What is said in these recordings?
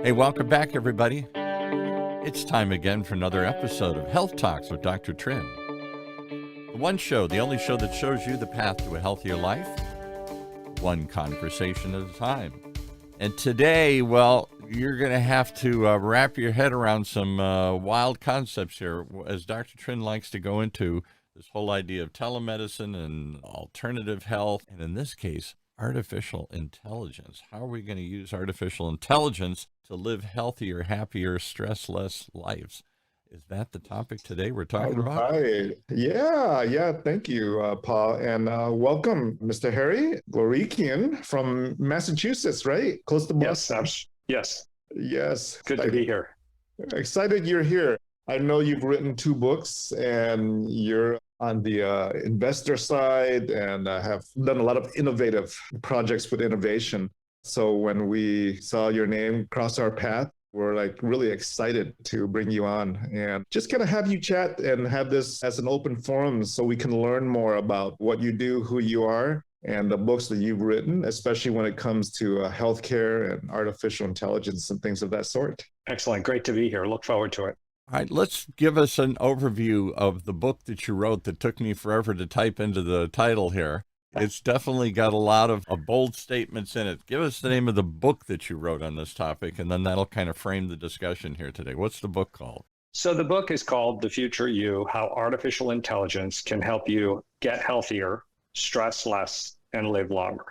Hey, welcome back, everybody. It's time again for another episode of Health Talks with Dr. Trinh. The one show, the only show that shows you the path to a healthier life, one conversation at a time. And today, well, you're going to have to wrap your head around some wild concepts here, as Dr. Trinh likes to go into this whole idea of telemedicine and alternative health, and in this case, artificial intelligence. How are we going to use artificial intelligence to live healthier, happier, stress-less lives? Is that the topic today we're talking about? Right. Yeah. Thank you, Paul. And welcome, Mr. Harry Glorikian from Massachusetts, right? Close to Boston. Yes. Good to be here. Excited you're here. I know you've written 2 books and you're on the investor side and have done a lot of innovative projects with innovation. So when we saw your name cross our path, we're like really excited to bring you on and just kind of have you chat and have this as an open forum so we can learn more about what you do, who you are, and the books that you've written, especially when it comes to healthcare and artificial intelligence and things of that sort. Excellent. Great to be here. Look forward to it. All right, let's give us an overview of the book that you wrote that took me forever to type into the title here. It's definitely got a lot of bold statements in it. Give us the name of the book that you wrote on this topic, and then that'll kind of frame the discussion here today. What's the book called? So the book is called The Future You, How Artificial Intelligence Can Help You Get Healthier, Stress Less, and Live Longer.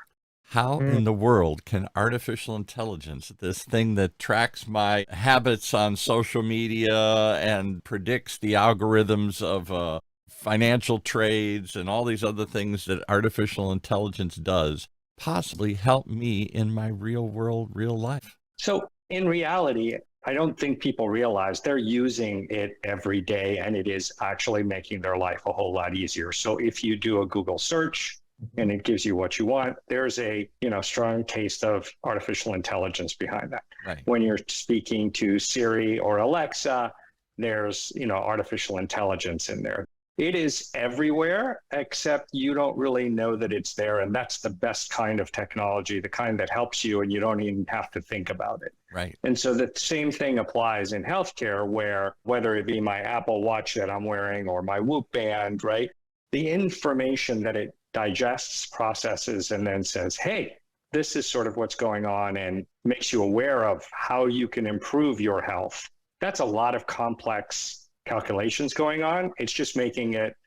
How in the world can artificial intelligence, this thing that tracks my habits on social media and predicts the algorithms of financial trades and all these other things that artificial intelligence does, possibly help me in my real world, real life? So in reality, I don't think people realize they're using it every day, and it is actually making their life a whole lot easier. So if you do a Google search, and it gives you what you want, there's a strong taste of artificial intelligence behind that. Right. When you're speaking to Siri or Alexa, there's artificial intelligence in there. It is everywhere, except you don't really know that it's there. And that's the best kind of technology, the kind that helps you and you don't even have to think about it. Right. And so the same thing applies in healthcare, where whether it be my Apple Watch that I'm wearing or my Whoop band, right? The information that it digests, processes, and then says, hey, this is sort of what's going on, and makes you aware of how you can improve your health. That's a lot of complex calculations going on. It's just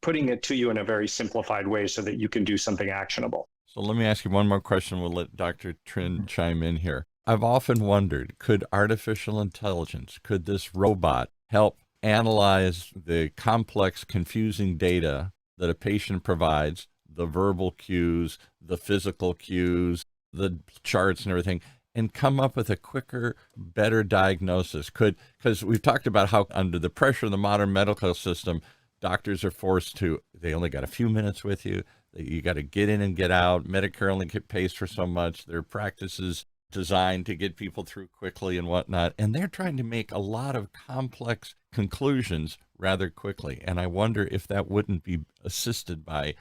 putting it to you in a very simplified way so that you can do something actionable. So let me ask you one more question. We'll let Dr. Trinh chime in here. I've often wondered, could artificial intelligence, could this robot help analyze the complex, confusing data that a patient provides, the verbal cues, the physical cues, the charts and everything, and come up with a quicker, better diagnosis? Because we've talked about how under the pressure of the modern medical system, doctors are forced to, they only got a few minutes with you. You got to get in and get out. Medicare only pays for so much. Their practices designed to get people through quickly and whatnot. And they're trying to make a lot of complex conclusions rather quickly. And I wonder if that wouldn't be assisted by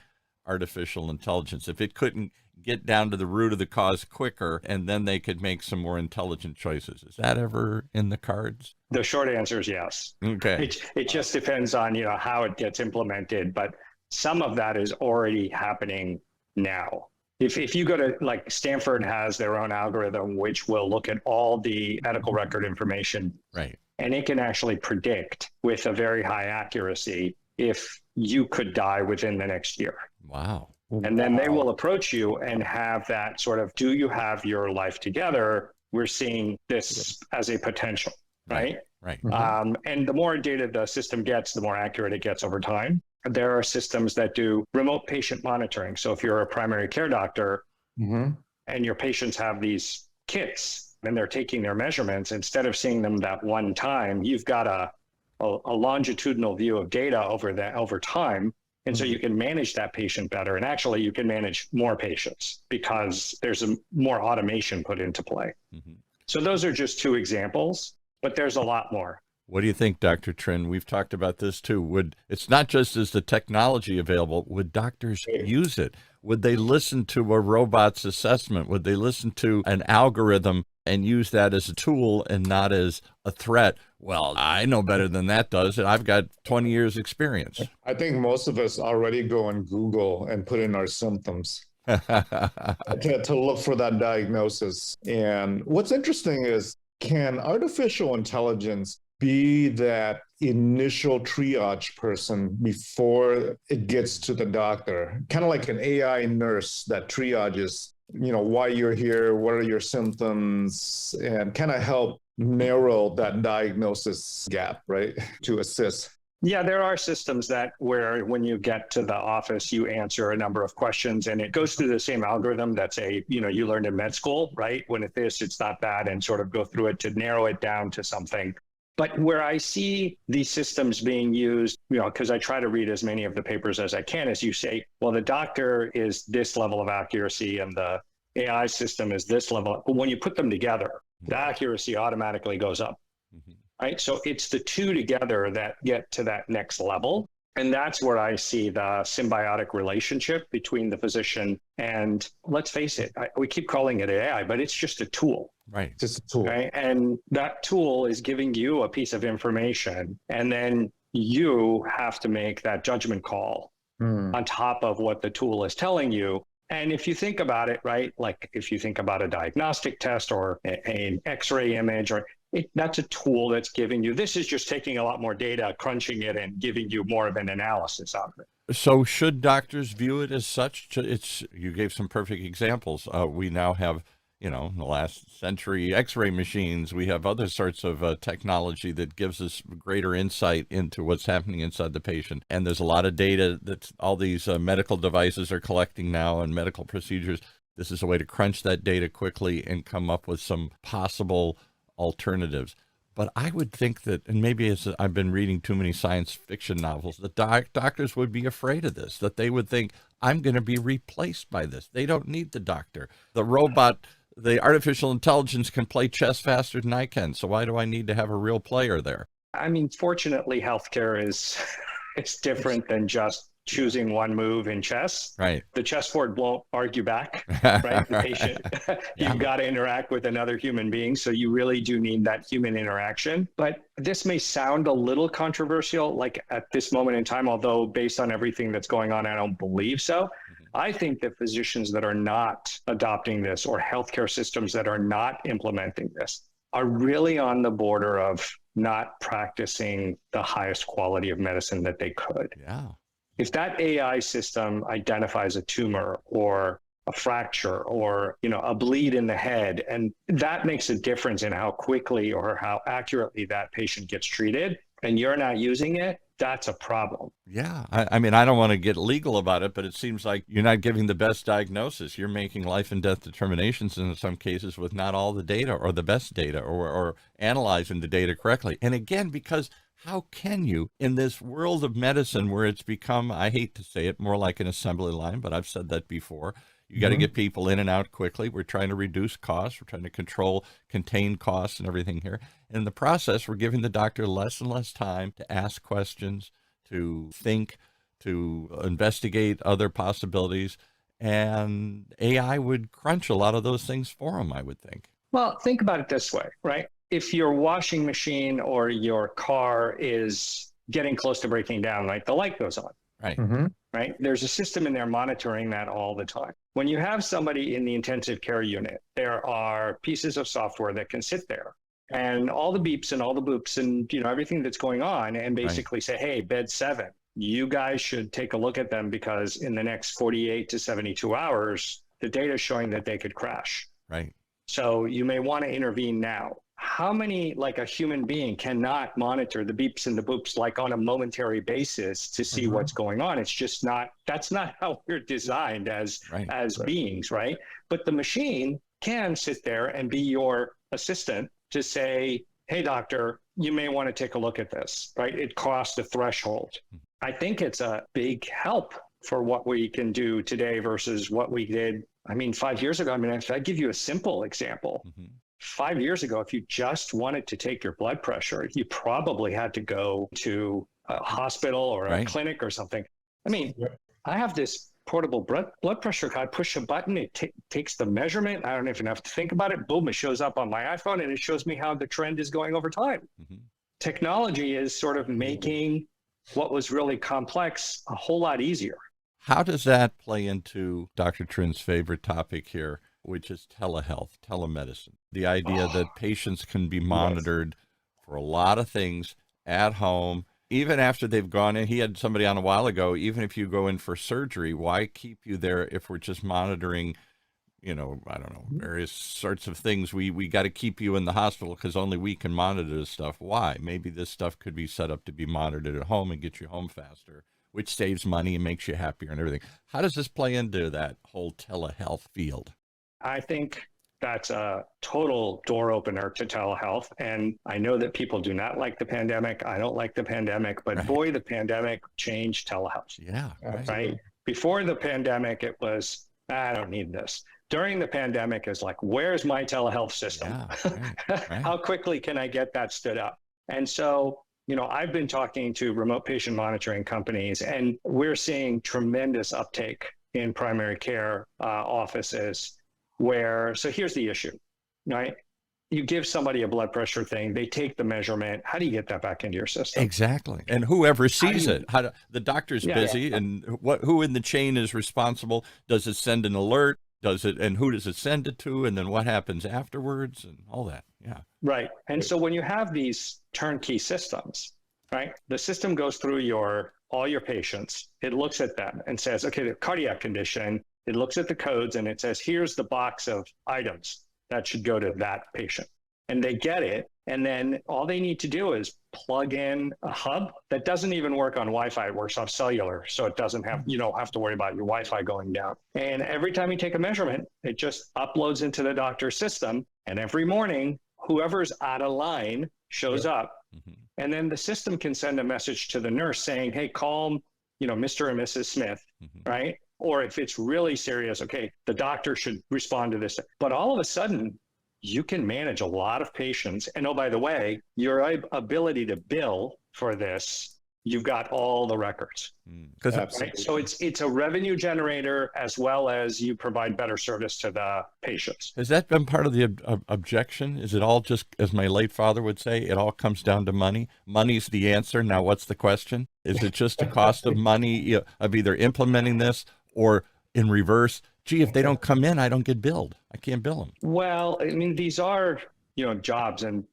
artificial intelligence, if it couldn't get down to the root of the cause quicker, and then they could make some more intelligent choices. Is that ever in the cards? The short answer is yes. Okay. It just depends on how it gets implemented, but some of that is already happening now. If you go to, like, Stanford has their own algorithm which will look at all the medical record information, right, and it can actually predict with a very high accuracy if you could die within the next year. Wow. And then they will approach you and have that sort of, do you have your life together? We're seeing this as a potential, right? Right. And the more data the system gets, the more accurate it gets over time. There are systems that do remote patient monitoring. So if you're a primary care doctor and your patients have these kits and they're taking their measurements, instead of seeing them that one time, you've got a longitudinal view of data over time. And so you can manage that patient better. And actually, you can manage more patients because there's more automation put into play. So those are just 2 examples, but there's a lot more. What do you think, Dr. Trinh? We've talked about this too. It's not just as the technology available, would doctors use it? Would they listen to a robot's assessment? Would they listen to an algorithm and use that as a tool and not as a threat? Well, I know better than that does, and I've got 20 years experience. I think most of us already go on Google and put in our symptoms to look for that diagnosis. And what's interesting is, can artificial intelligence be that initial triage person before it gets to the doctor? Kind of like an AI nurse that triages, why you're here, what are your symptoms, and kind of help narrow that diagnosis gap, right? To assist. Yeah, there are systems that where when you get to the office, you answer a number of questions and it goes through the same algorithm that's you learned in med school, right? When it's not bad, and sort of go through it to narrow it down to something. But where I see these systems being used, because I try to read as many of the papers as I can, as you say, well, the doctor is this level of accuracy and the AI system is this level. But when you put them together, the accuracy automatically goes up. Mm-hmm. Right. So it's the two together that get to that next level. And that's where I see the symbiotic relationship between the physician and, let's face it, we keep calling it AI, but it's just a tool. Right. Just a tool. Right? And that tool is giving you a piece of information. And then you have to make that judgment call on top of what the tool is telling you. And if you think about it, right, like if you think about a diagnostic test or an X-ray image, that's a tool that's giving you, this is just taking a lot more data, crunching it and giving you more of an analysis out of it. So should doctors view it as such? You gave some perfect examples. We now have, in the last century, X-ray machines. We have other sorts of technology that gives us greater insight into what's happening inside the patient. And there's a lot of data that all these medical devices are collecting now and medical procedures. This is a way to crunch that data quickly and come up with some possible alternatives. But I would think that, and maybe I've been reading too many science fiction novels, that doctors would be afraid of this, that they would think, I'm going to be replaced by this. They don't need the doctor. The robot, the artificial intelligence can play chess faster than I can. So why do I need to have a real player there? I mean, fortunately, healthcare is different than just choosing one move in chess. Right. The chessboard won't argue back, right? The patient, you've got to interact with another human being. So you really do need that human interaction. But this may sound a little controversial, like at this moment in time, although based on everything that's going on, I don't believe so. I think that physicians that are not adopting this or healthcare systems that are not implementing this are really on the border of not practicing the highest quality of medicine that they could. Yeah. If that AI system identifies a tumor or a fracture or, a bleed in the head, and that makes a difference in how quickly or how accurately that patient gets treated, and you're not using it, that's a problem. Yeah. I mean, I don't want to get legal about it, but it seems like you're not giving the best diagnosis. You're making life and death determinations in some cases with not all the data or the best data or analyzing the data correctly. And again, because how can you, in this world of medicine where it's become, I hate to say it, more like an assembly line, but I've said that before, you got to get people in and out quickly. We're trying to reduce costs. We're trying to contain costs and everything here. In the process, we're giving the doctor less and less time to ask questions, to think, to investigate other possibilities. And AI would crunch a lot of those things for them, I would think. Well, think about it this way, right? If your washing machine or your car is getting close to breaking down, right, the light goes on. Right. Mm-hmm. Right? There's a system in there monitoring that all the time. When you have somebody in the intensive care unit, there are pieces of software that can sit there and all the beeps and all the boops and everything that's going on and basically say, hey, bed 7, you guys should take a look at them because in the next 48 to 72 hours, the data is showing that they could crash. Right. So you may want to intervene now. How many, like a human being, cannot monitor the beeps and the boops like on a momentary basis to see what's going on? It's just not, that's not how we're designed as beings, right? But the machine can sit there and be your assistant to say, hey, doctor, you may want to take a look at this, right? It costs a threshold. I think it's a big help for what we can do today versus what we did. 5 years ago, if I give you a simple example, 5 years ago, if you just wanted to take your blood pressure, you probably had to go to a hospital or a clinic or something. I have this portable blood pressure guy, push a button, it takes the measurement. I don't even have to think about it. Boom, it shows up on my iPhone and it shows me how the trend is going over time. Mm-hmm. Technology is sort of making what was really complex a whole lot easier. How does that play into Dr. Trin's favorite topic here, which is telehealth, telemedicine? The idea that patients can be monitored for a lot of things at home, even after they've gone in. He had somebody on a while ago, even if you go in for surgery, why keep you there if we're just monitoring, I don't know, various sorts of things. We got to keep you in the hospital because only we can monitor this stuff. Why? Maybe this stuff could be set up to be monitored at home and get you home faster, which saves money and makes you happier and everything. How does this play into that whole telehealth field? I think that's a total door opener to telehealth. And I know that people do not like the pandemic. I don't like the pandemic, but boy, the pandemic changed telehealth. Yeah. Right. Before the pandemic, it was, I don't need this. During the pandemic, it's like, where's my telehealth system? Yeah, How quickly can I get that stood up? And so, I've been talking to remote patient monitoring companies, and we're seeing tremendous uptake in primary care offices so here's the issue, right? You give somebody a blood pressure thing, they take the measurement. How do you get that back into your system? Exactly. And whoever sees it, the doctor's busy, and who in the chain is responsible? Does it send an alert? And who does it send it to? And then what happens afterwards and all that? Yeah. Right. And so when you have these turnkey systems, right, the system goes through all your patients. It looks at them and says, okay, the cardiac condition, it looks at the codes and it says, here's the box of items that should go to that patient. And they get it. And then all they need to do is plug in a hub that doesn't even work on Wi-Fi. It works off cellular. So it doesn't you don't have to worry about your Wi-Fi going down. And every time you take a measurement, it just uploads into the doctor's system. And every morning, whoever's out of line shows up. Mm-hmm. And then the system can send a message to the nurse saying, hey, call, Mr. and Mrs. Smith, right? Or if it's really serious, okay, the doctor should respond to this. But all of a sudden, you can manage a lot of patients. And oh, by the way, your ability to bill for this, you've got all the records. Right? So it's a revenue generator as well as you provide better service to the patients. Has that been part of the objection? Is it all just, as my late father would say, it all comes down to money? Money's the answer. Now, what's the question? Is it just the cost of money of either implementing this or in reverse? Gee, if they don't come in, I don't get billed. I can't bill them. Well, I mean, these are, jobs and,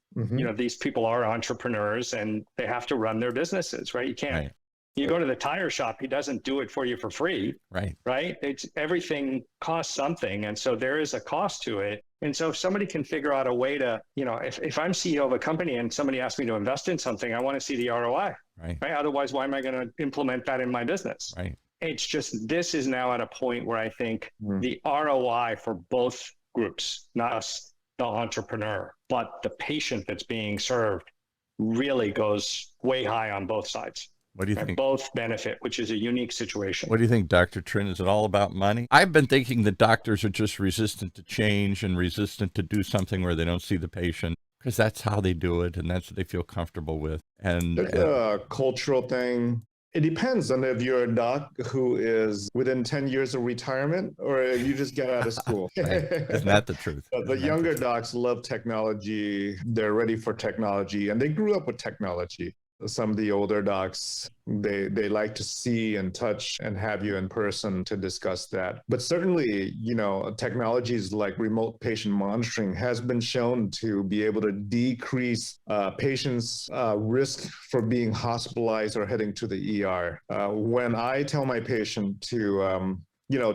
these people are entrepreneurs and they have to run their businesses, right? You can't, you go to the tire shop, he doesn't do it for you for free, right? Everything costs something. And so there is a cost to it. And so if somebody can figure out a way to, if I'm CEO of a company and somebody asks me to invest in something, I want to see the ROI, right? Otherwise, why am I going to implement that in my business? Right. It's just, this is now at a point where I think the ROI for both groups, not us, the entrepreneur, but the patient that's being served, really goes way high on both sides. What do you think? Both benefit, which is a unique situation. What do you think, Dr. Trinh? Is it all about money? I've been thinking that doctors are just resistant to change and resistant to do something where they don't see the patient, because that's how they do it and that's what they feel comfortable with. And it's a cultural thing. It depends on if you're a doc who is within 10 years of retirement or if you just get out of school. Isn't that the truth? The younger docs love technology. They're ready for technology and they grew up with technology. Some of the older docs, they like to see and touch and have you in person to discuss that. But certainly, technologies like remote patient monitoring has been shown to be able to decrease patients' risk for being hospitalized or heading to the ER. When I tell my patient to,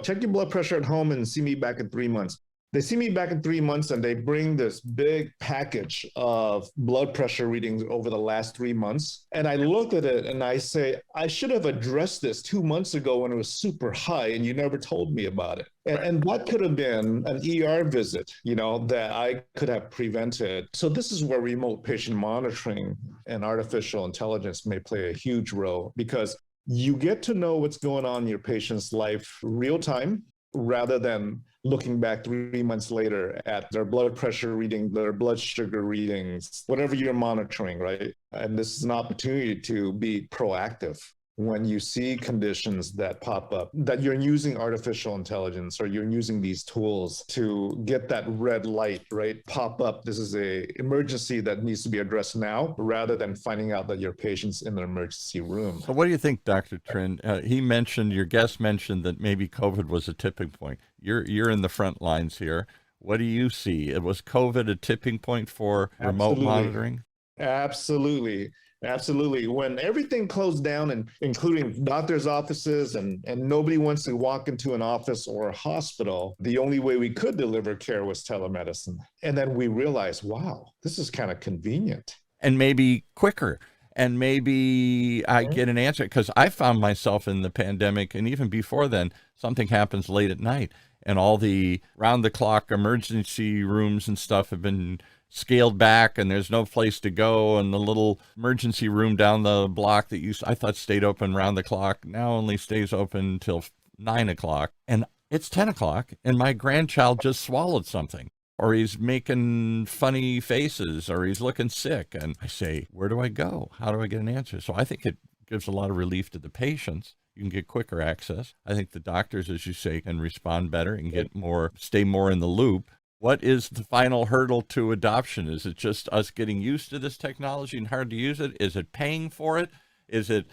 check your blood pressure at home and see me back in 3 months, they see me back in 3 months and they bring this big package of blood pressure readings over the last 3 months. And I look at it and I say, I should have addressed this 2 months ago when it was super high and you never told me about it. And that could have been an ER visit, that I could have prevented. So this is where remote patient monitoring and artificial intelligence may play a huge role, because you get to know what's going on in your patient's life real time, rather than looking back 3 months later at their blood pressure reading, their blood sugar readings, whatever you're monitoring, right? And this is an opportunity to be proactive. when you see conditions that pop up, that you're using artificial intelligence or you're using these tools to get that red light, right, pop up. This is a emergency that needs to be addressed now, rather than finding out that your patient's in the emergency room. So what do you think, Dr. Trinh? Your guest mentioned that maybe COVID was a tipping point. You're in the front lines here. What do you see? Was COVID a tipping point for remote monitoring? Absolutely. Absolutely. When everything closed down, and including doctors' offices, and nobody wants to walk into an office or a hospital, the only way we could deliver care was telemedicine. And then we realized, wow, this is kind of convenient. And maybe quicker. And maybe I get an answer, because I found myself in the pandemic, and even before then, something happens late at night, and all the round-the-clock emergency rooms and stuff have been scaled back, and there's no place to go, and the little emergency room down the block that I thought stayed open round the clock now only stays open till 9 o'clock, and it's 10 o'clock, and my grandchild just swallowed something, or he's making funny faces, or he's looking sick, and I say, where do I go? How do I get an answer? So I think it gives a lot of relief to the patients. You can get quicker access. I think the doctors, as you say, can respond better and stay more in the loop. What is the final hurdle to adoption? Is it just us getting used to this technology and hard to use it? Is it paying for it? Is it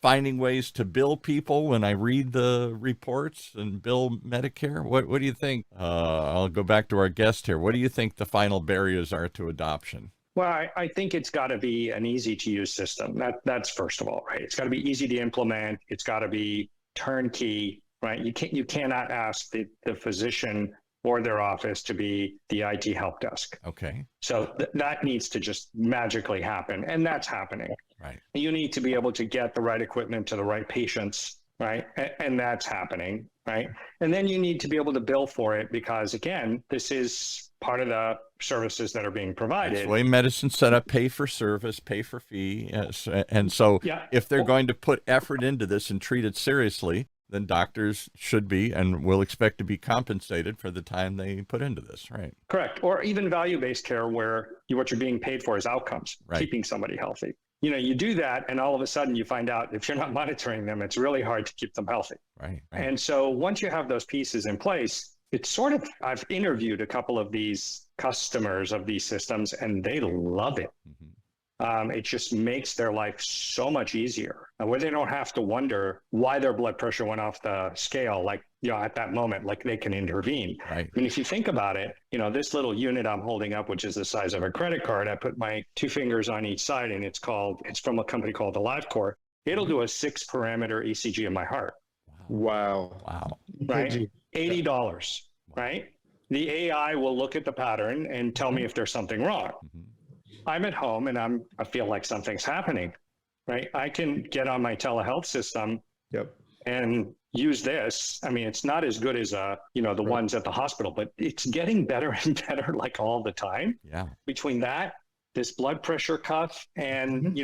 finding ways to bill people when I read the reports and bill Medicare? What do you think? I'll go back to our guest here. What do you think the final barriers are to adoption? Well, I think it's got to be an easy to use system. That's first of all, right? It's got to be easy to implement. It's got to be turnkey, right? You cannot ask the physician or their office to be the IT help desk. Okay. So that needs to just magically happen. And that's happening. Right. You need to be able to get the right equipment to the right patients, right? And that's happening, right? And then you need to be able to bill for it, because again, this is part of the services that are being provided. That's the way medicine's set up: pay for service, pay for fee. Yes. And so if they're going to put effort into this and treat it seriously, then doctors should be and will expect to be compensated for the time they put into this, right? Correct. Or even value-based care, where what you're being paid for is outcomes, keeping somebody healthy. You do that, and all of a sudden you find out if you're not monitoring them, it's really hard to keep them healthy. Right. And so once you have those pieces in place, it's I've interviewed a couple of these customers of these systems, and they love it. Mm-hmm. It just makes their life so much easier, where they don't have to wonder why their blood pressure went off the scale, at that moment, they can intervene. Right. I mean, if you think about it, this little unit I'm holding up, which is the size of a credit card, I put my 2 fingers on each side, and it's from a company called AliveCore. It'll do a 6-parameter ECG of my heart. Wow. Right? $80, right? The AI will look at the pattern and tell me if there's something wrong. Mm-hmm. I'm at home and I feel like something's happening, right? I can get on my telehealth system and use this. I mean, it's not as good as the ones at the hospital, but it's getting better and better all the time. Yeah. Between that, this blood pressure cuff, and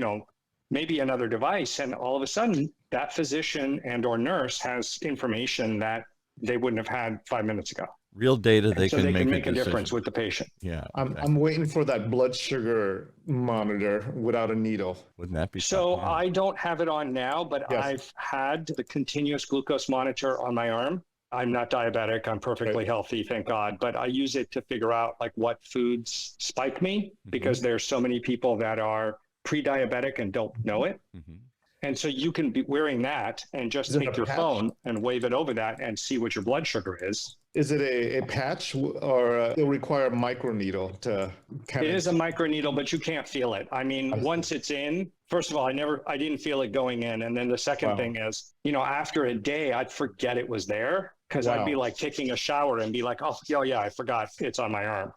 maybe another device, and all of a sudden that physician and or nurse has information that they wouldn't have had 5 minutes ago. Real data, so they can make a decision. difference with the patient. Yeah. I'm waiting for that blood sugar monitor without a needle. Wouldn't that be so? something? I don't have it on now, but I've had the continuous glucose monitor on my arm. I'm not diabetic. I'm perfectly healthy, thank God. But I use it to figure out what foods spike me, because there's so many people that are pre-diabetic and don't know it. Mm-hmm. And so you can be wearing that and just take your phone and wave it over that and see what your blood sugar is. Is it a patch, or it'll require a microneedle to It is a microneedle, but you can't feel it. I mean, once it's in, first of all, I didn't feel it going in. And then the second thing is, after a day, I'd forget it was there, because I'd be taking a shower and be like, oh yeah, I forgot it's on my arm.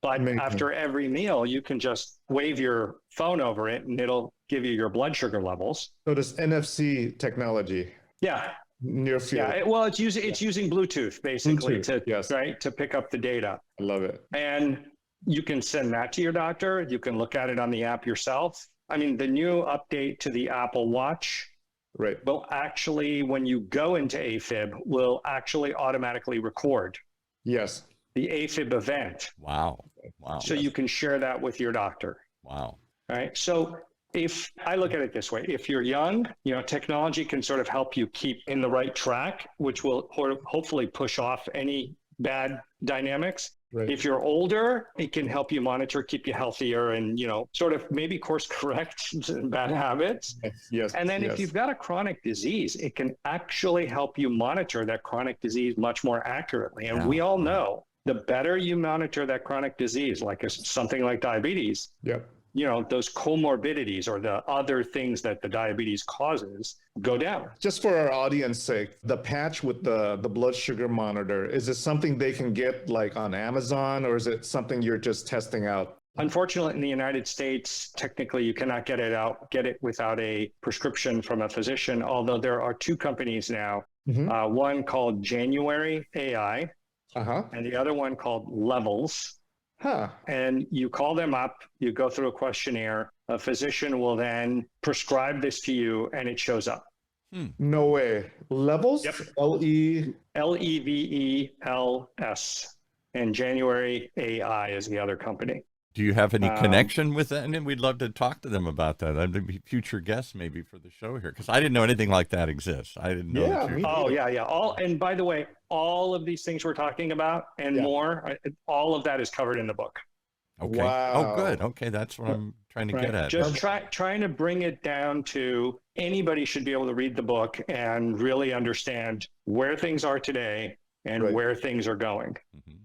But after every meal, you can just wave your phone over it and it'll give you your blood sugar levels. So this NFC technology. Yeah. Near field. Yeah. Well, it's using Bluetooth basically to pick up the data. I love it. And you can send that to your doctor. You can look at it on the app yourself. I mean, the new update to the Apple Watch will actually, when you go into AFib, will actually automatically record. Yes. The AFib event. Wow. So you can share that with your doctor. Wow. Right. So if I look at it this way, if you're young, technology can sort of help you keep in the right track, which will hopefully push off any bad dynamics. Right. If you're older, it can help you monitor, keep you healthier, and sort of maybe course correct bad habits. Yes. And then if you've got a chronic disease, it can actually help you monitor that chronic disease much more accurately. And we all know the better you monitor that chronic disease, like something like diabetes, those comorbidities or the other things that the diabetes causes go down. Just for our audience sake, the patch with the blood sugar monitor, is it something they can get like on Amazon, or is it something you're just testing out? Unfortunately, in the United States, technically you cannot get it without a prescription from a physician, although there are two companies now, one called January AI, and the other one called Levels. And you call them up, you go through a questionnaire, a physician will then prescribe this to you and it shows up. No way. Levels? Yep. Levels. And January AI is the other company. Do you have any connection with that? And we'd love to talk to them about that. I'd be future guests maybe for the show here, because I didn't know anything like that exists. I didn't know. And by the way, all of these things we're talking about and more, all of that is covered in the book. Okay. Wow. Oh, good. Okay, that's what I'm trying to get at. Just trying to bring it down to anybody should be able to read the book and really understand where things are today and where things are going.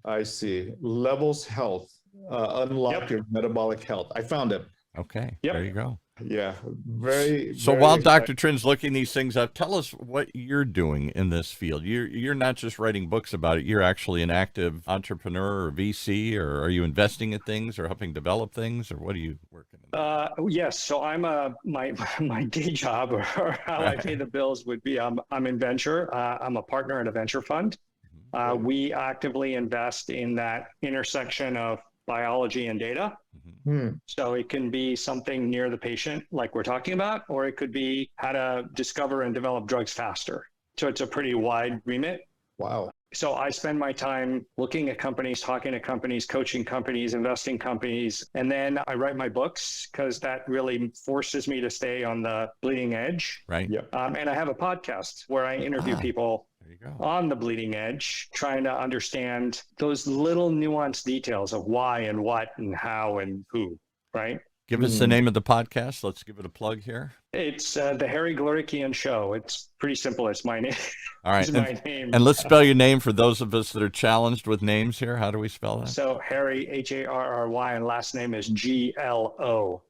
I see. Levels Health. Unlock your metabolic health. I found it. Okay. There you go. Yeah. Very. So while Dr. Trin's looking these things up, tell us what you're doing in this field. You're not just writing books about it. You're actually an active entrepreneur or VC, or are you investing in things or helping develop things, or what are you working on? Yes. So I'm my day job, or how I pay the bills would be I'm in venture. I'm a partner in a venture fund. We actively invest in that intersection of biology and data. So it can be something near the patient, like we're talking about, or it could be how to discover and develop drugs faster. So it's a pretty wide remit. Wow. So I spend my time looking at companies, talking to companies, coaching companies, investing companies, and then I write my books because that really forces me to stay on the bleeding edge. Right. Yeah. And I have a podcast where I interview people on the bleeding edge, trying to understand those little nuanced details of why and what and how and who, right? Give us the name of the podcast. Let's give it a plug here. It's the Harry Glorikian Show. It's pretty simple. It's my name. All right. It's my name. And let's spell your name for those of us that are challenged with names here. How do we spell that? So Harry, Harry, and last name is Glorikian.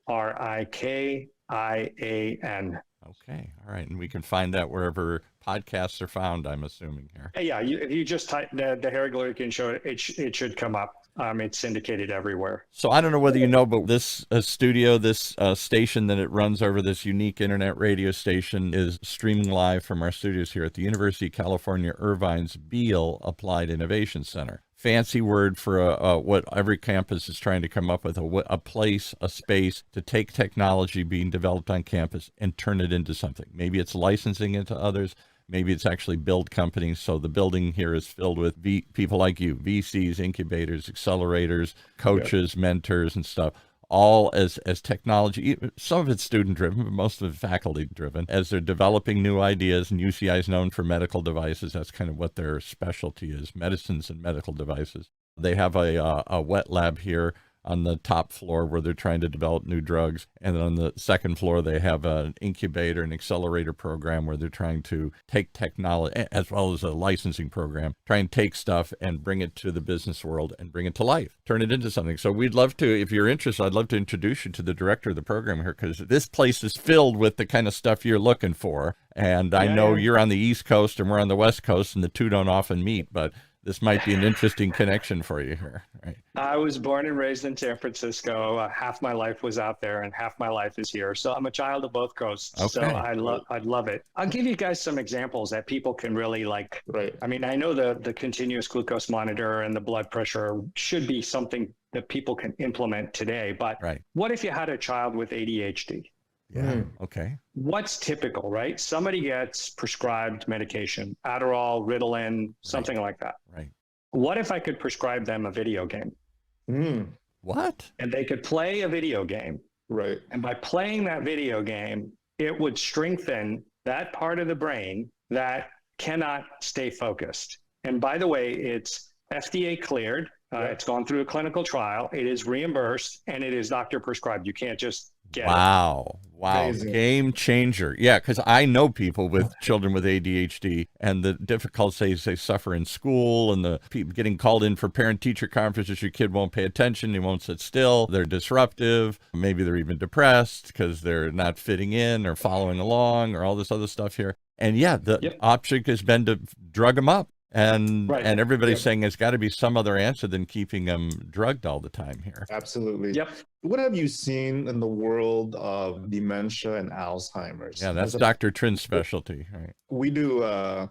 Okay. All right. And we can find that wherever podcasts are found, I'm assuming here. Yeah. If you just type the Harry Glorikian Show, it should come up. It's syndicated everywhere. So I don't know whether you know, but this studio, this station that it runs over, this unique internet radio station, is streaming live from our studios here at the University of California, Irvine's Beale Applied Innovation Center. Fancy word for what every campus is trying to come up with, a place, a space to take technology being developed on campus and turn it into something. Maybe it's licensing it to others. Maybe it's actually build companies. So the building here is filled with people like you, VCs, incubators, accelerators, coaches, mentors, and stuff, all as technology. Some of it's student-driven, but most of it faculty-driven. As they're developing new ideas, and UCI is known for medical devices. That's kind of what their specialty is, medicines and medical devices. They have a wet lab here on the top floor where they're trying to develop new drugs. And then on the second floor, they have an incubator and accelerator program where they're trying to take technology, as well as a licensing program, try and take stuff and bring it to the business world and bring it to life, turn it into something. So we'd love to, if you're interested, I'd love to introduce you to the director of the program here, because this place is filled with the kind of stuff you're looking for. And I know you're on the East Coast and we're on the West Coast, and the two don't often meet, but this might be an interesting connection for you here, right? I was born and raised in San Francisco. Half my life was out there and half my life is here. So I'm a child of both coasts. Okay. So I'd love it. I'll give you guys some examples that people can really like. Right. I mean, I know the continuous glucose monitor and the blood pressure should be something that people can implement today. But what if you had a child with ADHD? Yeah. Okay. What's typical, right? Somebody gets prescribed medication, Adderall, Ritalin, something like that. Right. What if I could prescribe them a video game? What? And they could play a video game Right. And by playing that video game, it would strengthen that part of the brain that cannot stay focused. And by the way, it's FDA cleared. It's gone through a clinical trial. It is reimbursed, and it is doctor prescribed. You can't just get it. Wow. Amazing. Game changer. Yeah, because I know people with children with ADHD and the difficulties they suffer in school and the people getting called in for parent-teacher conferences. Your kid won't pay attention. He won't sit still. They're disruptive. Maybe they're even depressed because they're not fitting in or following along or all this other stuff here. And yeah, the object has been to drug them up. And everybody's saying there's got to be some other answer than keeping them drugged all the time here. Absolutely. Yep. What have you seen in the world of dementia and Alzheimer's? Yeah, that's Dr. Trin's specialty. Right. We do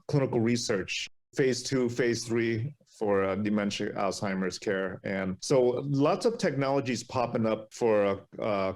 clinical research, phase 2, phase 3 for dementia, Alzheimer's care. And so lots of technologies popping up for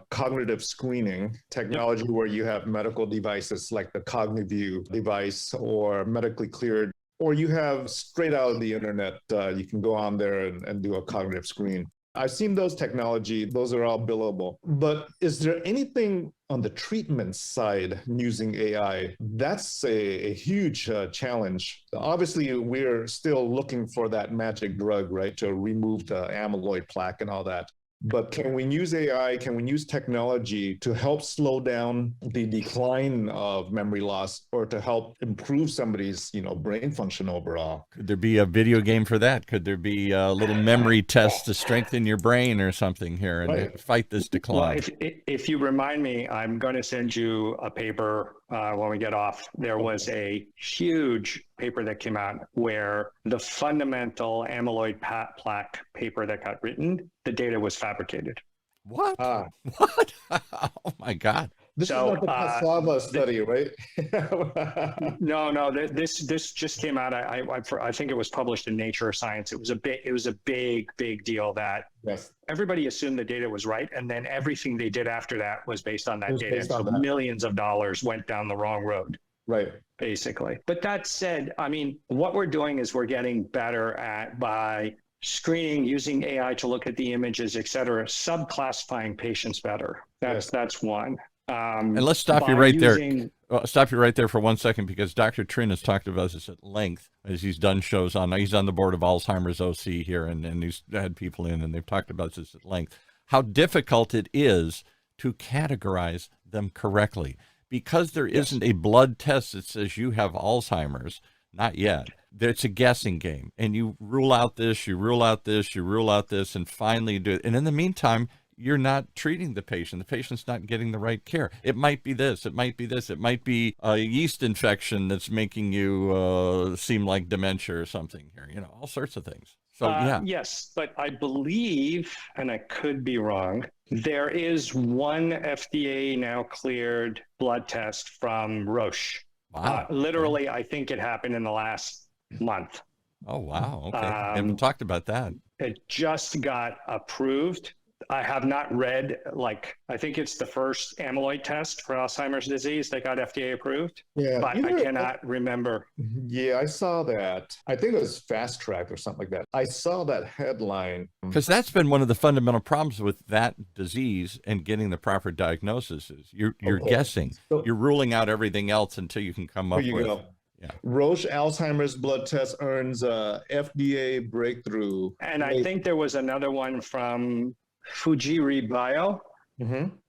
cognitive screening, technology where you have medical devices like the CogniView device or medically cleared, or you have straight out of the internet, you can go on there and do a cognitive screen. I've seen those technology, those are all billable. But is there anything on the treatment side using AI? That's a huge challenge. Obviously, we're still looking for that magic drug, right, to remove the amyloid plaque and all that. But can we use AI, can we use technology to help slow down the decline of memory loss or to help improve somebody's, brain function overall? Could there be a video game for that? Could there be a little memory test to strengthen your brain or something here and fight this decline? Well, if you remind me, I'm going to send you a paper when we get off. There was a huge paper that came out where the fundamental amyloid plaque paper that got written, the data was fabricated. What? What? Oh my God. This is not the Cassava study, right? No. This just came out. I think it was published in Nature or Science. It was a big deal that everybody assumed the data was right, and then everything they did after that was based on that data. So millions of dollars went down the wrong road. Right. Basically. But that said, I mean, what we're doing is we're getting better by screening, using AI to look at the images, et cetera, subclassifying patients better. That's one. And let's stop you right there. Stop you right there for 1 second, because Dr. Trinh has talked about this at length as he's done shows on. He's on the board of Alzheimer's OC here, and he's had people in, and they've talked about this at length. How difficult it is to categorize them correctly, because there isn't a blood test that says you have Alzheimer's. Not yet. It's a guessing game, and you rule out this, you rule out this, you rule out this, and finally you do it. And in the meantime, you're not treating the patient. The patient's not getting the right care. It might be this, it might be this, it might be a yeast infection that's making you seem like dementia or something here, all sorts of things. So, Yes, but I believe, and I could be wrong, there is one FDA now cleared blood test from Roche. Wow. Literally, I think it happened in the last month. Oh, wow. Okay. I haven't talked about that. It just got approved. I have not read, I think it's the first amyloid test for Alzheimer's disease that got FDA approved. Yeah, but I cannot remember. Yeah, I saw that. I think it was Fast Track or something like that. I saw that headline. Because that's been one of the fundamental problems with that disease and getting the proper diagnosis is you're guessing. So, you're ruling out everything else until you can come up with. Go. Yeah. Roche Alzheimer's blood test earns a FDA breakthrough. And I think there was another one from Fujiri Bio,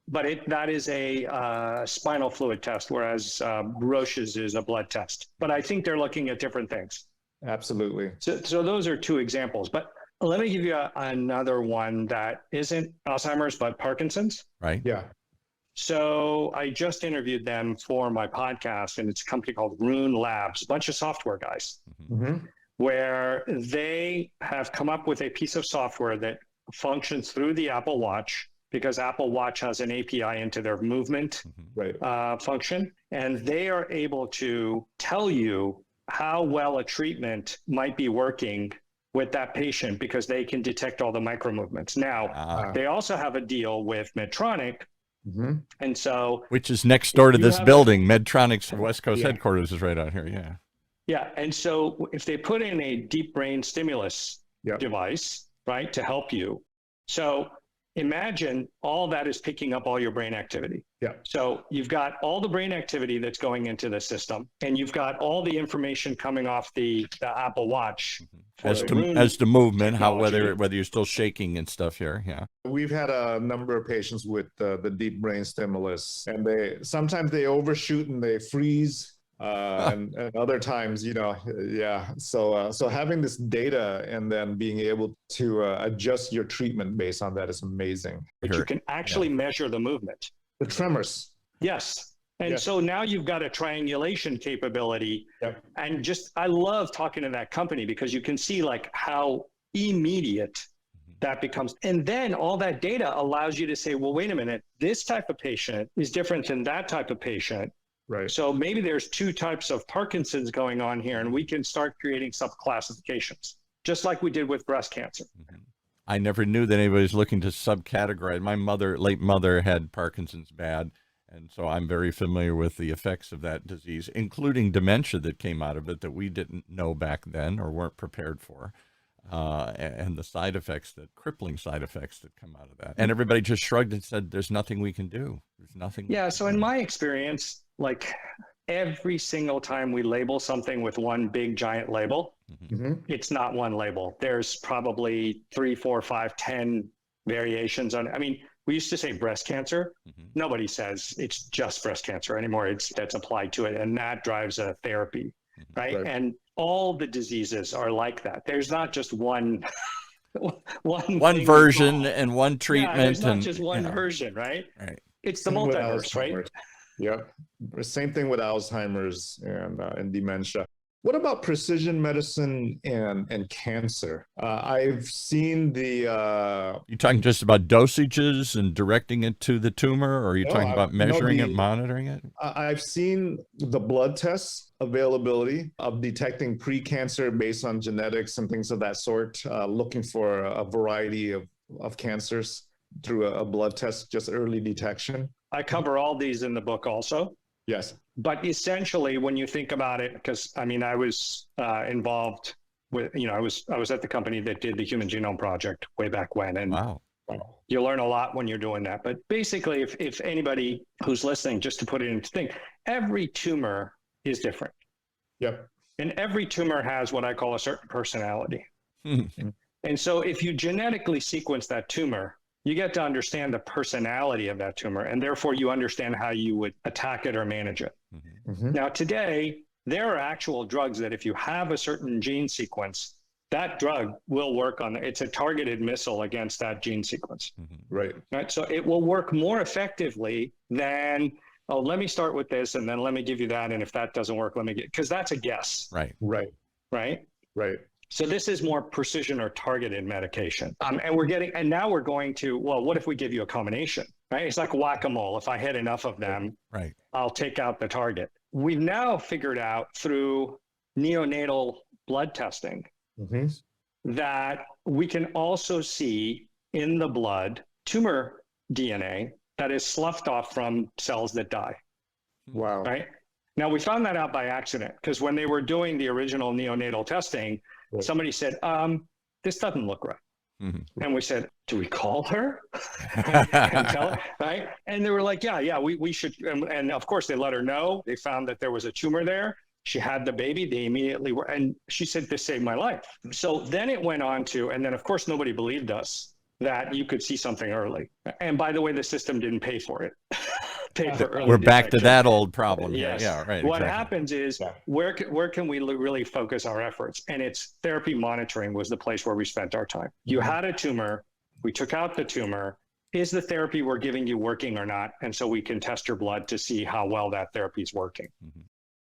but that is a spinal fluid test, whereas Roche's is a blood test. But I think they're looking at different things. Absolutely. So those are two examples. But let me give you another one that isn't Alzheimer's, but Parkinson's. Right. Yeah. So I just interviewed them for my podcast, and it's a company called Rune Labs, a bunch of software guys, where they have come up with a piece of software that functions through the Apple Watch, because Apple Watch has an API into their movement function, and they are able to tell you how well a treatment might be working with that patient, because they can detect all the micro movements. Now, they also have a deal with Medtronic, and so which is next door to this building. Medtronic's West Coast headquarters is right out here. Yeah, and so if they put in a deep brain stimulus device, right, to help you. So imagine all that is picking up all your brain activity. Yeah. So you've got all the brain activity that's going into the system, and you've got all the information coming off the Apple Watch. As to movement, whether you're still shaking and stuff here. Yeah. We've had a number of patients with the deep brain stimulus, and sometimes they overshoot and they freeze. And other times, So having this data and then being able to adjust your treatment based on that is amazing. But you can actually measure the movement. The tremors. Yes. And so now you've got a triangulation capability. Yep. And I love talking to that company because you can see like how immediate that becomes. And then all that data allows you to say, well, wait a minute, this type of patient is different than that type of patient. Right. So maybe there's two types of Parkinson's going on here, and we can start creating subclassifications, just like we did with breast cancer. I never knew that anybody was looking to subcategorize. My late mother had Parkinson's bad, and so I'm very familiar with the effects of that disease, including dementia that came out of it that we didn't know back then or weren't prepared for. And the side effects, the crippling side effects that come out of that. And everybody just shrugged and said, there's nothing we can do. There's nothing. Yeah. So in my experience, like every single time we label something with one big giant label, it's not one label. There's probably 3, 4, 5, 10 variations on it. I mean, we used to say breast cancer. Nobody says it's just breast cancer anymore. That's applied to it. And that drives a therapy, right? And all the diseases are like that. There's not just one version and one treatment. Yeah, there's not just one version, right? Right. It's the multiverse, right? Yep. Same thing with Alzheimer's and dementia. What about precision medicine and cancer? I've seen You talking just about dosages and directing it to the tumor, or are you talking about measuring it, monitoring it? I've seen the blood tests availability of detecting pre-cancer based on genetics and things of that sort, looking for a variety of cancers through a blood test, just early detection. I cover all these in the book also. Yes. But essentially, when you think about it, because I mean, I was involved with, I was at the company that did the Human Genome Project way back when, and wow. You learn a lot when you're doing that. But basically, if anybody who's listening, just to put it into thing, every tumor is different. Yep. And every tumor has what I call a certain personality. And so if you genetically sequence that tumor, you get to understand the personality of that tumor, and therefore you understand how you would attack it or manage it. Now, today, there are actual drugs that if you have a certain gene sequence, that drug will work it's a targeted missile against that gene sequence. Right. So it will work more effectively than, let me start with this, and then let me give you that, and if that doesn't work, because that's a guess. Right. So this is more precision or targeted medication. And now we're going to, well, what if we give you a combination, right? It's like whack-a-mole. If I hit enough of them, I'll take out the target. We've now figured out through neonatal blood testing that we can also see in the blood tumor DNA that is sloughed off from cells that die. Wow. Right? Now, we found that out by accident because when they were doing the original neonatal testing, somebody said, this doesn't look right. And we said, do we call her and tell her, right? And they were like, yeah, we should. And of course, they let her know. They found that there was a tumor there. She had the baby. They immediately were, and she said, this saved my life. So then it went on to, and then of course, nobody believed us that you could see something early. And by the way, the system didn't pay for it. We're back to that old problem. Yes. Yeah, right. What happens is where can we really focus our efforts? And it's therapy monitoring was the place where we spent our time. You had a tumor. We took out the tumor. Is the therapy we're giving you working or not? And so we can test your blood to see how well that therapy is working.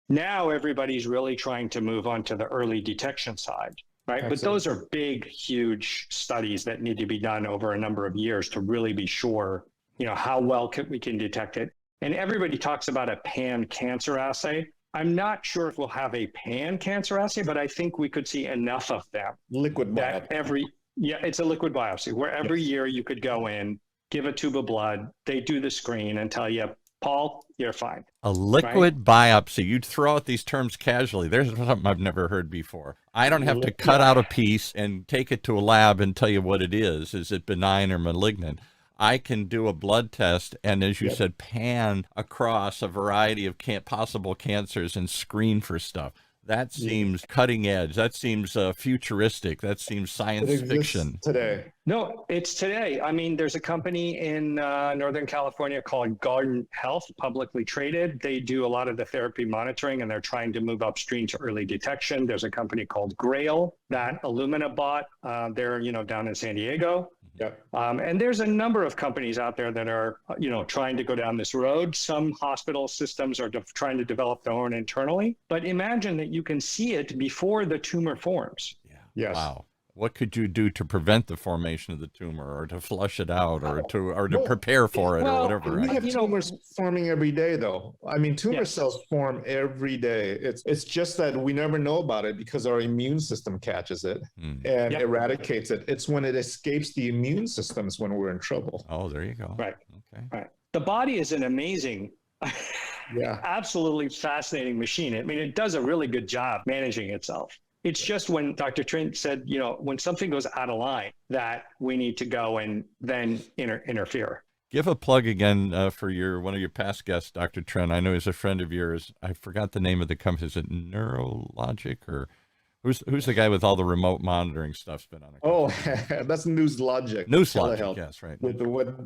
Now everybody's really trying to move on to the early detection side. Right. Excellent. But those are big, huge studies that need to be done over a number of years to really be sure, how well we can detect it. And everybody talks about a pan-cancer assay. I'm not sure if we'll have a pan-cancer assay, but I think we could see enough of them. Liquid biopsy. It's a liquid biopsy where every year you could go in, give a tube of blood, they do the screen and tell you, Paul, you're fine. A liquid biopsy. You'd throw out these terms casually. There's something I've never heard before. I don't have to cut out a piece and take it to a lab and tell you what it is. Is it benign or malignant? I can do a blood test and, as you Yep. said, pan across a variety of possible cancers and screen for stuff. That seems cutting edge. That seems futuristic. That seems It science exists fiction. today. No, it's today. I mean, there's a company in Northern California called Garden Health, publicly traded. They do a lot of the therapy monitoring, and they're trying to move upstream to early detection. There's a company called Grail that Illumina bought. They're, down in San Diego. Yep. And there's a number of companies out there that are, trying to go down this road. Some hospital systems are trying to develop their own internally. But imagine that you can see it before the tumor forms. Yeah. Yes. Wow. What could you do to prevent the formation of the tumor, or to flush it out, or to prepare for it, or whatever? We Right? have tumors forming every day, though. I mean, tumor Yes. cells form every day. It's just that we never know about it because our immune system catches it and Yep. eradicates it. It's when it escapes the immune systems when we're in trouble. Oh, there you go. Right. Okay. Right. The body is an amazing, Yeah. absolutely fascinating machine. I mean, it does a really good job managing itself. It's just when Dr. Trinh said, when something goes out of line, that we need to go and then interfere. Give a plug again for one of your past guests, Dr. Trinh. I know he's a friend of yours. I forgot the name of the company. Is it Neurologic, or who's the guy with all the remote monitoring stuff's been on it? Oh, that's NewsLogic. NewsLogic, Telehealth. yes, right. With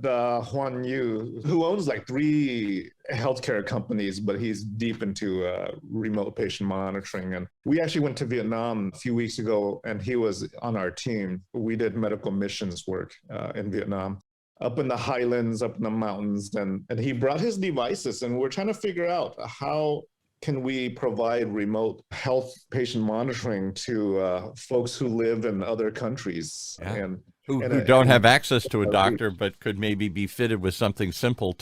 Huan Yu, who owns like 3 healthcare companies, but he's deep into remote patient monitoring. And we actually went to Vietnam a few weeks ago, and he was on our team. We did medical missions work in Vietnam, up in the highlands, up in the mountains. And he brought his devices, and we're trying to figure out how can we provide remote health patient monitoring to folks who live in other countries and who don't have access to a doctor, but could maybe be fitted with something simple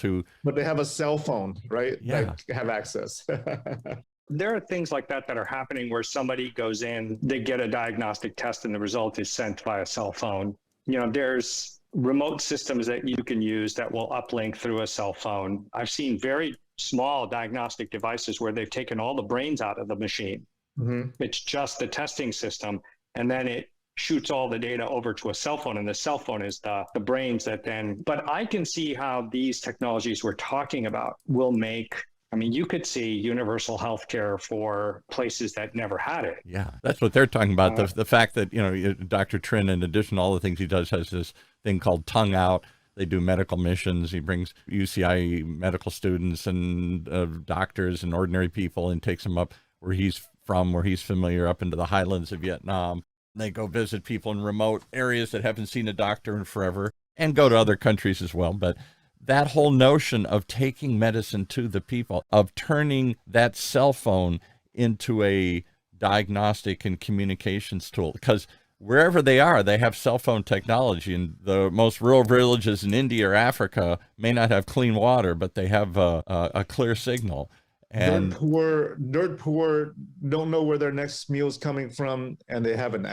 but they have a cell phone, right? Yeah. That have access. There are things like that are happening where somebody goes in, they get a diagnostic test, and the result is sent via cell phone. There's remote systems that you can use that will uplink through a cell phone. I've seen very small diagnostic devices where they've taken all the brains out of the machine. Mm-hmm. It's just the testing system, and then it shoots all the data over to a cell phone, and the cell phone is the brains that then. But I can see how these technologies we're talking about will make, you could see universal healthcare for places that never had it. Yeah, that's what they're talking about. The fact that, Dr. Trinh, in addition to all the things he does, has this thing called Tongue Out. They do medical missions. He brings UCI medical students and doctors and ordinary people and takes them up where he's from, where he's familiar, up into the highlands of Vietnam. They go visit people in remote areas that haven't seen a doctor in forever, and go to other countries as well. But that whole notion of taking medicine to the people, of turning that cell phone into a diagnostic and communications tool, because wherever they are, they have cell phone technology. And the most rural villages in India or Africa may not have clean water, but they have a clear signal. And dirt poor, don't know where their next meal is coming from, and they have an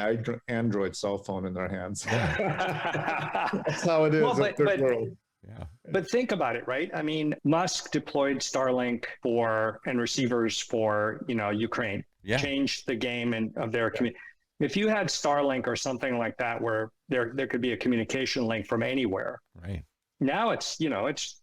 Android cell phone in their hands. That's how it is in the third world. Yeah. But think about it, right? Musk deployed Starlink and receivers for, Ukraine. Yeah. Changed the game of their community. If you had Starlink or something like that, where there could be a communication link from anywhere. Right. Now it's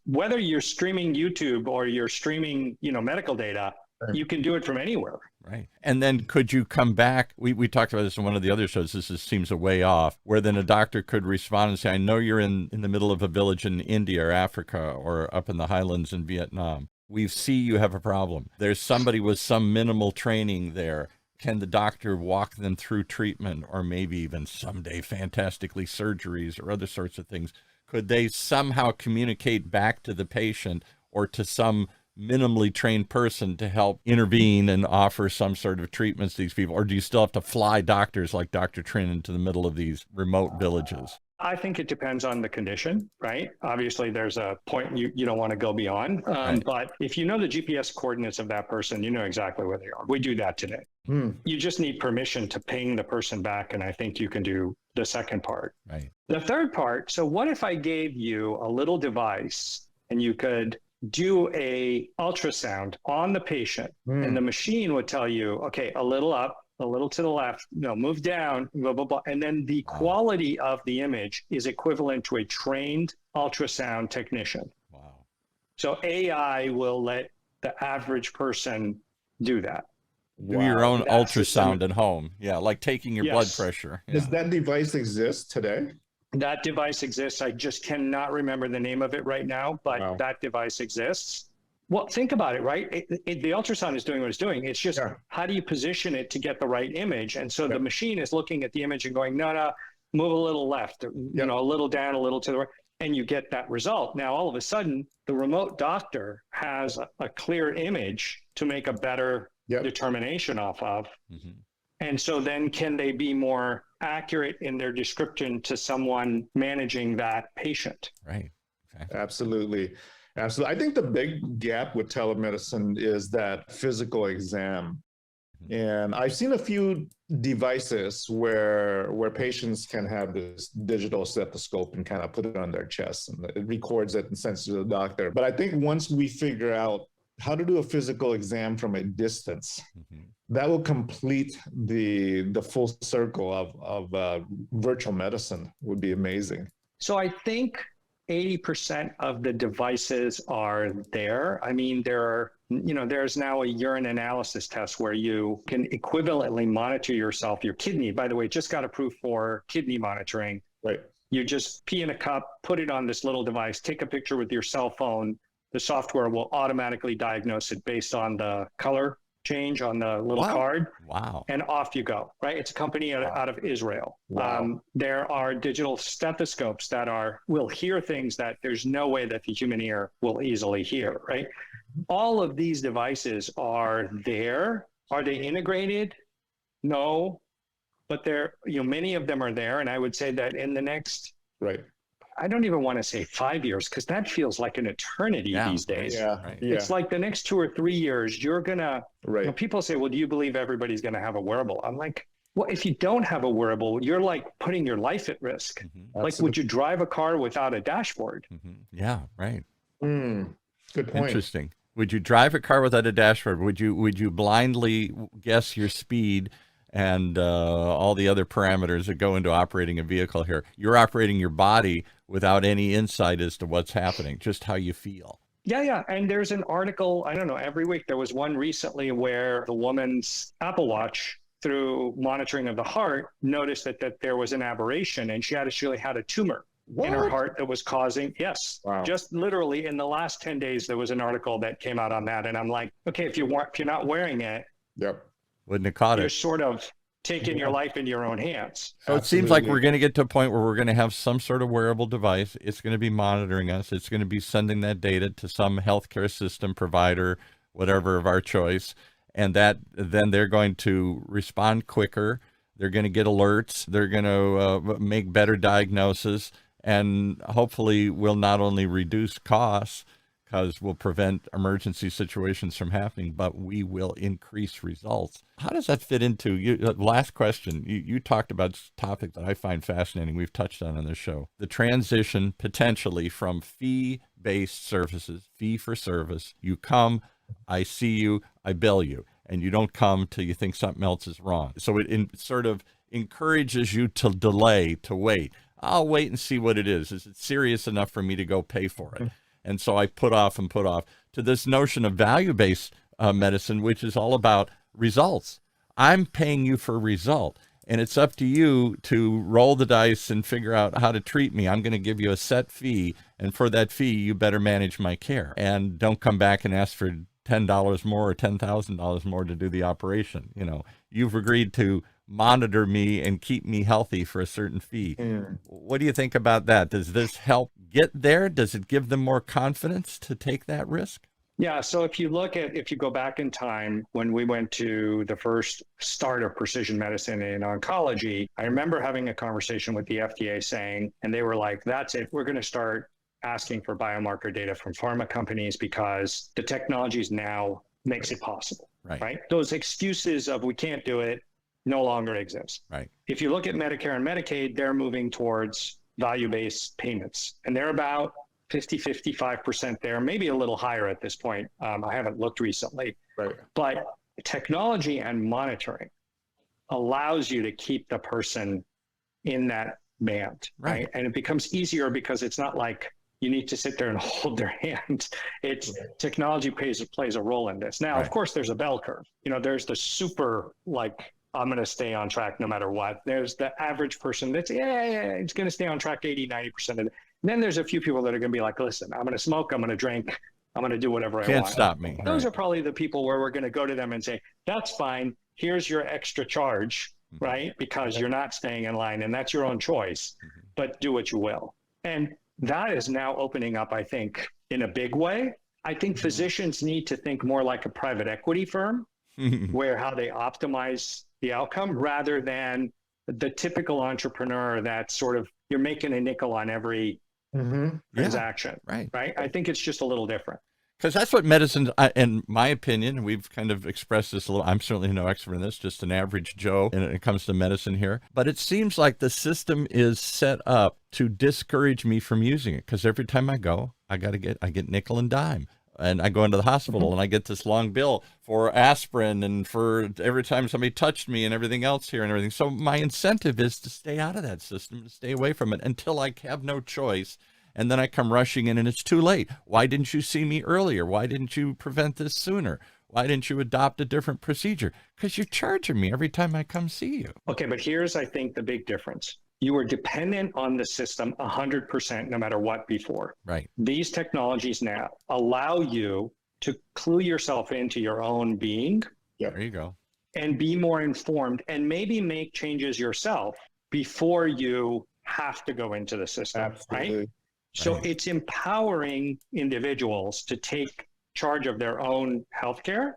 whether you're streaming YouTube or you're streaming, medical data, right. You can do it from anywhere. Right. And then could you come back? We talked about this in one of the other shows. This seems a way off, where then a doctor could respond and say, I know you're in the middle of a village in India or Africa or up in the highlands in Vietnam. We see you have a problem. There's somebody with some minimal training there. Can the doctor walk them through treatment, or maybe even someday fantastically surgeries or other sorts of things? Could they somehow communicate back to the patient or to some minimally trained person to help intervene and offer some sort of treatments to these people? Or do you still have to fly doctors like Dr. Trinh into the middle of these remote villages? I think it depends on the condition, right? Obviously, there's a point you don't want to go beyond. Right. But if you know the GPS coordinates of that person, you know exactly where they are. We do that today. You just need permission to ping the person back, and I think you can do the second part. Right. The third part, so what if I gave you a little device and you could do a ultrasound on the patient, and the machine would tell you, okay, a little up, a little to the left, no, move down, blah, blah, blah. And then the quality of the image is equivalent to a trained ultrasound technician. Wow. So AI will let the average person do that. Do your own That's ultrasound at home. Yeah, like taking your blood Yes. pressure. Yeah. Does that device exist today? That device exists. I just cannot remember the name of it right now, but Wow. that device exists. Well, think about it, right? The ultrasound is doing what it's doing. It's just how do you position it to get the right image? And so the machine is looking at the image and going, no, move a little left, you know, a little down, a little to the right, and you get that result. Now, all of a sudden, the remote doctor has a clear image to make a better determination off of. Mm-hmm. And so then can they be more accurate in their description to someone managing that patient? Right. Okay. Absolutely. Absolutely. I think the big gap with telemedicine is that physical exam. And I've seen a few devices where patients can have this digital stethoscope and kind of put it on their chest, and it records it and sends it to the doctor. But I think once we figure out how to do a physical exam from a distance, that will complete the full circle of virtual medicine. Would be amazing. So I think 80% of the devices are there. I mean, there's now a urine analysis test where you can equivalently monitor yourself, your kidney. By the way, just got approved for kidney monitoring. Right. You just pee in a cup, put it on this little device, take a picture with your cell phone. The software will automatically diagnose it based on the color change on the little card. Wow. And off you go, right? It's a company out of Israel. Wow. There are digital stethoscopes that will hear things that there's no way that the human ear will easily hear, right? All of these devices are there. Are they integrated? No, but many of them are there. And I would say that in the next, I don't even want to say 5 years, because that feels like an eternity these days. It's like the next 2 or 3 years, you're going to, people say, well, do you believe everybody's going to have a wearable? I'm like, well, if you don't have a wearable, you're like putting your life at risk. Like, would you drive a car without a dashboard? Yeah, right. Good point. Interesting. Would you drive a car without a dashboard? Would you blindly guess your speed and all the other parameters that go into operating a vehicle here? You're operating your body without any insight as to what's happening, just how you feel. Yeah. And there's an article, I don't know, every week. There was one recently where the woman's Apple Watch, through monitoring of the heart, noticed that there was an aberration, and she actually had a tumor in her heart that was causing, just literally in the last 10 days, there was an article that came out on that. And I'm like, okay, if you're not wearing it, wouldn't have caught you're it. sort of taking your life into your own hands. So it seems like we're going to get to a point where we're going to have some sort of wearable device. It's going to be monitoring us. It's going to be sending that data to some healthcare system provider, whatever of our choice. And then they're going to respond quicker. They're going to get alerts. They're going to make better diagnoses. And hopefully will not only reduce costs, because we'll prevent emergency situations from happening, but we will increase results. How does that fit into you? Last question. You talked about a topic that I find fascinating. We've touched on this show, the transition potentially from fee-based services, fee for service. You come, I see you, I bill you, and you don't come till you think something else is wrong. So it sort of encourages you to delay, to wait. I'll wait and see what it is. Is it serious enough for me to go pay for it? And so I put off, to this notion of value-based medicine, which is all about results. I'm paying you for a result, and it's up to you to roll the dice and figure out how to treat me. I'm going to give you a set fee, and for that fee, you better manage my care. And don't come back and ask for $10 more or $10,000 more to do the operation. You've agreed to monitor me and keep me healthy for a certain fee. What do you think about that? Does this help get there? Does it give them more confidence to take that risk? Yeah. So if you go back in time, when we went to the first start of precision medicine in oncology, I remember having a conversation with the FDA saying, and they were like, that's it. We're going to start asking for biomarker data from pharma companies because the technologies now makes it possible, right? Those excuses of we can't do it no longer exist. Right. If you look at Medicare and Medicaid, they're moving towards value-based payments, and they're about 55% there, maybe a little higher at this point. I haven't looked recently, but technology and monitoring allows you to keep the person in that band, right? And it becomes easier because it's not like you need to sit there and hold their hand. It's technology plays a role in this. Now, of course, there's a bell curve. You know, there's the super, like, I'm going to stay on track no matter what. There's the average person that's, it's going to stay on track 80, 90% of it. And then there's a few people that are going to be like, listen, I'm going to smoke, I'm going to drink, I'm going to do whatever I want. Can't stop me. Those are probably the people where we're going to go to them and say, that's fine. Here's your extra charge, right? Because you're not staying in line and that's your own choice, but do what you will. And that is now opening up, I think, in a big way. I think physicians need to think more like a private equity firm, where how they optimize the outcome rather than the typical entrepreneur that sort of you're making a nickel on every transaction, right? I think it's just a little different. Because that's what medicine, in my opinion, and we've kind of expressed this a little, I'm certainly no expert in this, just an average Joe when it comes to medicine here. But it seems like the system is set up to discourage me from using it. Because every time I go, I get nickel and dime. And I go into the hospital and I get this long bill for aspirin and for every time somebody touched me and everything else here and everything. So my incentive is to stay out of that system, to stay away from it until I have no choice. And then I come rushing in and it's too late. Why didn't you see me earlier? Why didn't you prevent this sooner? Why didn't you adopt a different procedure? Because you're charging me every time I come see you. Okay, but here's, I think, the big difference. You were dependent on the system 100% no matter what before. Right. These technologies now allow you to clue yourself into your own being. There you go. And be more informed and maybe make changes yourself before you have to go into the system. Absolutely. Right? So it's empowering individuals to take charge of their own healthcare.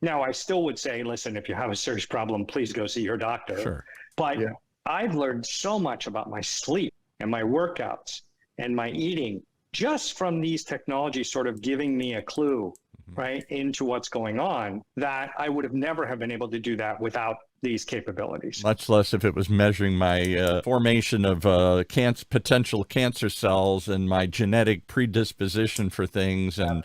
Now, I still would say, listen, if you have a serious problem, please go see your doctor. Sure. But I've learned so much about my sleep and my workouts and my eating just from these technologies sort of giving me a clue, right, into what's going on, that I would have never have been able to do that without these capabilities. Much less if it was measuring my formation of potential cancer cells and my genetic predisposition for things and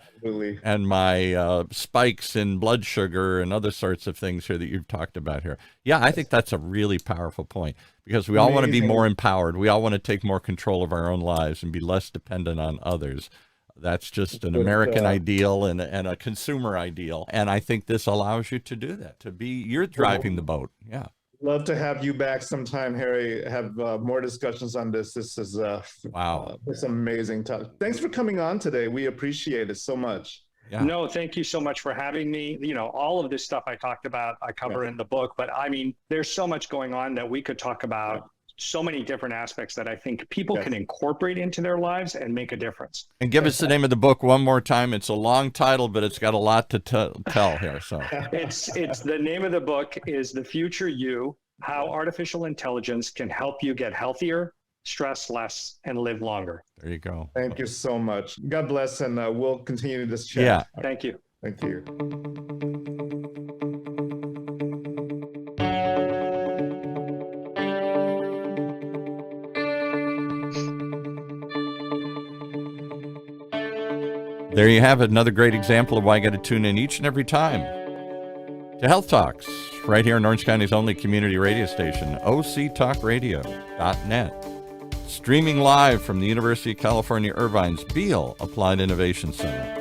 my spikes in blood sugar and other sorts of things here that you've talked about here. Yeah, I think that's a really powerful point because we all want to be more empowered. We all want to take more control of our own lives and be less dependent on others. That's just an American ideal and a consumer ideal. And I think this allows you to do that, you're driving the boat. Yeah. Love to have you back sometime, Harry, have more discussions on this. This is wow. It's amazing. Thanks for coming on today. We appreciate it so much. Yeah. No, thank you so much for having me. You know, all of this stuff I talked about, I cover in the book, but I mean, there's so much going on that we could talk about. So many different aspects that I think people can incorporate into their lives and make a difference. And give us the name of the book one more time. It's a long title, but it's got a lot to tell here. So it's the name of the book is The Future You: How Artificial Intelligence Can Help You Get Healthier, Stress Less, and Live Longer. There you go. Thank you so much. God bless, and we'll continue this chat. Yeah. Thank you. Thank you. There you have it, another great example of why you got to tune in each and every time to Health Talks, right here in Orange County's only community radio station, octalkradio.net. Streaming live from the University of California, Irvine's Beale Applied Innovation Center.